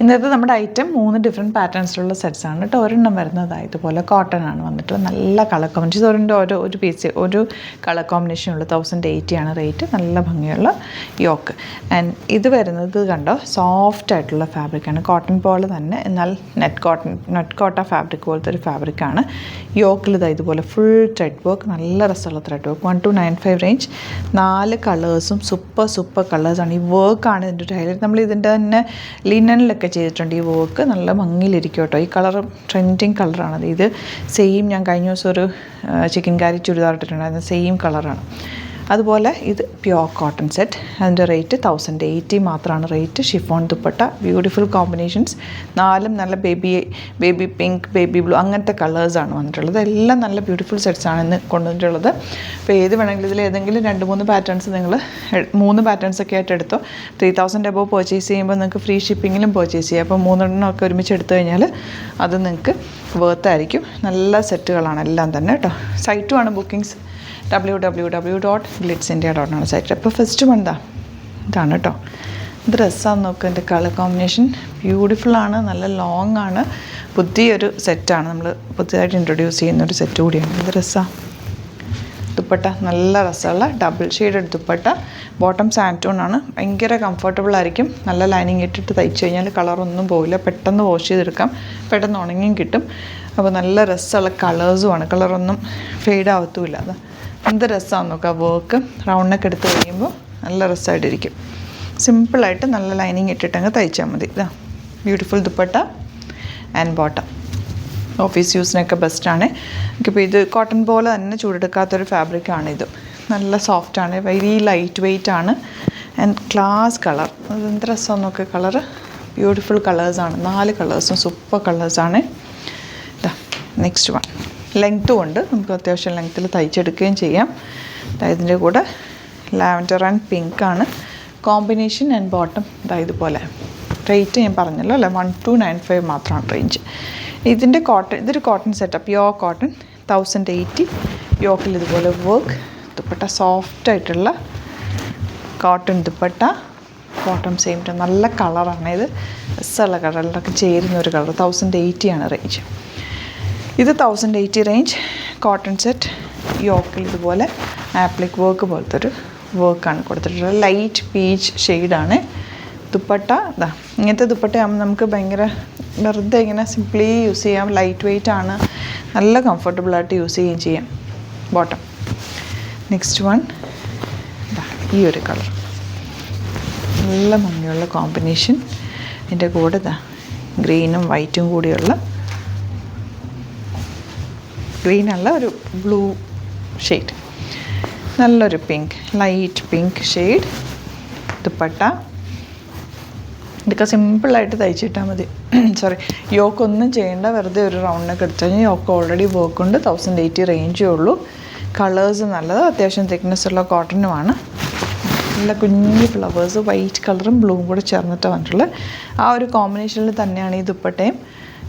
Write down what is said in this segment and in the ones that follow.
ഇന്നത്തെ നമ്മുടെ item 3 different പാറ്റേൺസിലുള്ള sets ആണ് കേട്ടോ. ഒരെണ്ണം വരുന്നത് ഇതുപോലെ കോട്ടൺ ആണ് വന്നിട്ട് നല്ല കളർ കോമ്പിനേഷൻ. ഒരെണ്ണം ഒരു പീസ് ഒരു കളർ കോമ്പിനേഷൻ ഉള്ള 1080 ആണ് റേറ്റ്. നല്ല ഭംഗിയുള്ള യോക്ക്. ആൻഡ് ഇത് വരുന്നത് കണ്ടോ സോഫ്റ്റ് ആയിട്ടുള്ള ഫാബ്രിക്കാണ്. കോട്ടൺ പോലെ തന്നെ എന്നാൽ നെറ്റ് കോട്ട ഫാബ്രിക് പോലത്തെ ഒരു ഫാബ്രിക്കാണ്. യോക്കിൽ ഇതുപോലെ ഫുൾ ത്രെഡ് വർക്ക്, നല്ല രസമുള്ള ത്രെഡ് വർക്ക്. 1295 റേഞ്ച്. 4 കളേഴ്സും സൂപ്പർ കളേഴ്സാണ്. ഈ വർക്കാണ് ഇതിൻ്റെ ഒരു ഹൈലൈറ്റ്. നമ്മൾ ഇതിൻ്റെ തന്നെ ലിനനിലൊക്കെ ചെയ്തിട്ടുണ്ട് ഈ വർക്ക്. നല്ല ഭംഗിയിലിരിക്കും കേട്ടോ. ഈ കളർ ട്രെൻഡിങ് കളറാണത്. ഇത് സെയിം ഞാൻ കഴിഞ്ഞ ദിവസം ഒരു ചിക്കൻ കാരി ചുരിദാർ ഇട്ടിട്ടുണ്ടായിരുന്നു. സെയിം കളറാണ്. അതുപോലെ ഇത് പ്യോർ കോട്ടൺ സെറ്റ്. അതിൻ്റെ റേറ്റ് 1080 മാത്രമാണ് rate. Chiffon dupatta, beautiful combinations. 4 നല്ല ബേബി പിങ്ക്, ബേബി ബ്ലൂ അങ്ങനത്തെ കളേഴ്സാണ് വന്നിട്ടുള്ളത്. എല്ലാം നല്ല ബ്യൂട്ടിഫുൾ സെറ്റ്സാണ് ഇന്ന് കൊണ്ടുവന്നിട്ടുള്ളത്. അപ്പോൾ ഏത് വേണമെങ്കിലും ഇതിൽ ഏതെങ്കിലും 2-3 പാറ്റേൺസ് നിങ്ങൾ 3 പാറ്റേൺസൊക്കെ ആയിട്ട് എടുത്തോ. 3000 എബോവ് പർച്ചേസ് ചെയ്യുമ്പോൾ നിങ്ങൾക്ക് ഫ്രീ ഷിപ്പിങ്ങിലും പർച്ചേസ് ചെയ്യാം. അപ്പോൾ 3 ഒക്കെ ഒരുമിച്ച് എടുത്തു കഴിഞ്ഞാൽ അത് നിങ്ങൾക്ക് വർത്തായിരിക്കും. നല്ല സെറ്റുകളാണ് എല്ലാം തന്നെ കേട്ടോ. സൈറ്റുമാണ് ബുക്കിങ്സ് www.glitzindia.com ആണ് സൈറ്റ്. അപ്പോൾ ഫസ്റ്റ് വൺ ഇതാണ് കേട്ടോ. ഇത് ഡ്രസ്സാന്ന് നോക്കുക. എൻ്റെ കളർ കോമ്പിനേഷൻ ബ്യൂട്ടിഫുള്ളാണ്. നല്ല ലോങ് ആണ്. പുതിയൊരു സെറ്റാണ്. നമ്മൾ പുതിയതായിട്ട് ഇൻട്രൊഡ്യൂസ് ചെയ്യുന്നൊരു സെറ്റ് കൂടിയാണ്. ഇത് ഡ്രസ്സാണ്. ദുപ്പട്ട നല്ല രസമുള്ള double shade dupatta. Bottom santoon ആണ്. ഭയങ്കര കംഫർട്ടബിൾ ആയിരിക്കും. നല്ല ലൈനിങ് ഇട്ടിട്ട് തയ്ച്ച് കഴിഞ്ഞാൽ കളറൊന്നും പോവില്ല. പെട്ടെന്ന് വാഷ് ചെയ്തെടുക്കാം. പെട്ടെന്ന് ഉണങ്ങിയും കിട്ടും. അപ്പോൾ നല്ല രസമുള്ള കളേഴ്സുമാണ്. കളറൊന്നും ഫെയ്ഡ് ആവത്തുമില്ല. അത് എന്ത് രസമാണെന്ന് നോക്കുക. വർക്ക് റൗണ്ടൊക്കെ എടുത്ത് കഴിയുമ്പോൾ നല്ല രസമായിട്ടിരിക്കും. സിമ്പിളായിട്ട് നല്ല ലൈനിങ് ഇട്ടിട്ടങ്ങ് തയ്ച്ചാൽ മതി. ഇതാ beautiful dupatta and bottom. Office യൂസിനൊക്കെ ബെസ്റ്റാണ്. എനിക്കിപ്പോൾ ഇത് കോട്ടൺ പോലെ തന്നെ ചൂടെടുക്കാത്തൊരു ഫാബ്രിക്കാണ് ഇത്. നല്ല സോഫ്റ്റാണ്. വെരി ലൈറ്റ് വെയ്റ്റ് ആണ്. And class colour. അതെന്ത് രസമാണെന്ന് നോക്കുക. കളറ് ബ്യൂട്ടിഫുൾ കളേഴ്സാണ്. 4 കളേഴ്സും സൂപ്പർ കളേഴ്സാണ്. ഇതാ നെക്സ്റ്റ് വൺ. ലെങ്ത്തും ഉണ്ട്. നമുക്ക് അത്യാവശ്യം ലെങ്ത്തിൽ തയ്ച്ചെടുക്കുകയും ചെയ്യാം. ഇതിൻ്റെ കൂടെ ലാവൻഡർ ആൻഡ് പിങ്ക് ആണ് കോമ്പിനേഷൻ. ആൻഡ് ബോട്ടം ഇതുപോലെ. റേറ്റ് ഞാൻ പറഞ്ഞല്ലോ അല്ലേ, 1295 മാത്രമാണ് റേഞ്ച്. ഇതിൻ്റെ ഇതൊരു കോട്ടൺ സെറ്റപ്പ്, പ്യോർ കോട്ടൺ. 1080. യോക്കിൽ ഇതുപോലെ വർക്ക്. ദുപ്പട്ട സോഫ്റ്റായിട്ടുള്ള cotton dupatta. Bottom same time. നല്ല കളറാണ് ഇത്. രസമുള്ള കളറിലൊക്കെ ചേരുന്ന ഒരു കളർ. 1080 ആണ് റേഞ്ച്. ഇത് 1080 റേഞ്ച് കോട്ടൺ സെറ്റ്. യോക്കിൽ ഇതുപോലെ ആപ്ലിക് വർക്ക് പോലത്തെ ഒരു വർക്കാണ് കൊടുത്തിട്ടുള്ളത്. ലൈറ്റ് പീച്ച് ഷെയ്ഡാണ്. ദുപ്പട്ട ഇങ്ങനത്തെ ദുപ്പട്ടയാകുമ്പോൾ നമുക്ക് ഭയങ്കര വെറുതെ ഇങ്ങനെ സിംപ്ലി യൂസ് ചെയ്യാം. ലൈറ്റ് വെയ്റ്റ് ആണ്. നല്ല കംഫർട്ടബിളായിട്ട് യൂസ് ചെയ്യുകയും ചെയ്യാം. ബോട്ടം. നെക്സ്റ്റ് വൺ ഈ ഒരു കളർ. നല്ല ഭംഗിയുള്ള കോമ്പിനേഷൻ. ഇതിൻ്റെ കൂടെ ഗ്രീനും വൈറ്റും കൂടിയുള്ള ഗ്രീനുള്ള ഒരു ബ്ലൂ ഷെയ്ഡ്. നല്ലൊരു pink, light pink shade dupatta. ഇതൊക്കെ സിമ്പിളായിട്ട് തയ്ച്ചിട്ടാൽ മതി. സോറി, യോക്കൊന്നും ചെയ്യേണ്ട. വെറുതെ ഒരു റൗണ്ടിനൊക്കെ എടുത്തു കഴിഞ്ഞാൽ യോക്ക് ഓൾറെഡി വർക്കുണ്ട്. 1080 റേഞ്ചേ ഉള്ളൂ. കളേഴ്സ് നല്ലത്. അത്യാവശ്യം തിക്നെസ് ഉള്ള കോട്ടനുമാണ്. നല്ല കുഞ്ഞു ഫ്ലവേഴ്സ് വൈറ്റ് കളറും ബ്ലൂവും കൂടെ ചേർന്നിട്ട് വന്നിട്ടുള്ളത്. ആ ഒരു കോമ്പിനേഷനിൽ തന്നെയാണ് ഈ ദുപ്പട്ടയും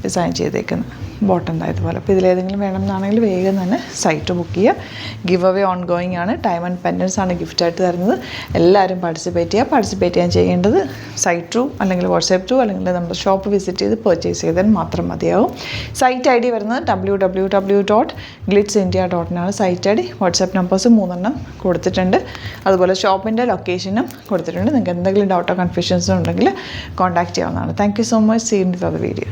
ഡിസൈൻ ചെയ്തേക്കുന്നത്. ബോട്ടം ഇതുപോലെ. അപ്പോൾ ഇതിലേതെങ്കിലും വേണമെന്നാണെങ്കിൽ വേഗം തന്നെ സൈറ്റ് ബുക്ക് ചെയ്യുക. ഗിവ് അവേ ഓൺ ഗോയിങ് ആണ്. ടൈം ആൻഡ് പെൻഡൻസ് ആണ് ഗിഫ്റ്റായിട്ട് തരുന്നത്. എല്ലാവരും പാർട്ടിസിപ്പേറ്റ് ചെയ്യുക. പാർട്ടിസിപ്പേറ്റ് ചെയ്യാൻ ചെയ്യേണ്ടത് സൈറ്റ് ത്രൂ അല്ലെങ്കിൽ വാട്സാപ്പ് ത്രൂ അല്ലെങ്കിൽ നമ്മുടെ ഷോപ്പ് വിസിറ്റ് ചെയ്ത് പർച്ചേസ് ചെയ്താൽ മാത്രം മതിയാവും. സൈറ്റ് ID വരുന്നത് www.glitzindia.com ആണ് സൈറ്റ് ID. വാട്സാപ്പ് നമ്പേഴ്സ് 3 കൊടുത്തിട്ടുണ്ട്. അതുപോലെ ഷോപ്പിൻ്റെ ലൊക്കേഷനും കൊടുത്തിട്ടുണ്ട്. നിങ്ങൾക്ക് എന്തെങ്കിലും ഡൗട്ടോ കൺഫ്യൂഷൻസോ ഉണ്ടെങ്കിൽ കോൺടാക്റ്റ് ചെയ്യാവുന്നതാണ്. Thank you so much. See in the other video.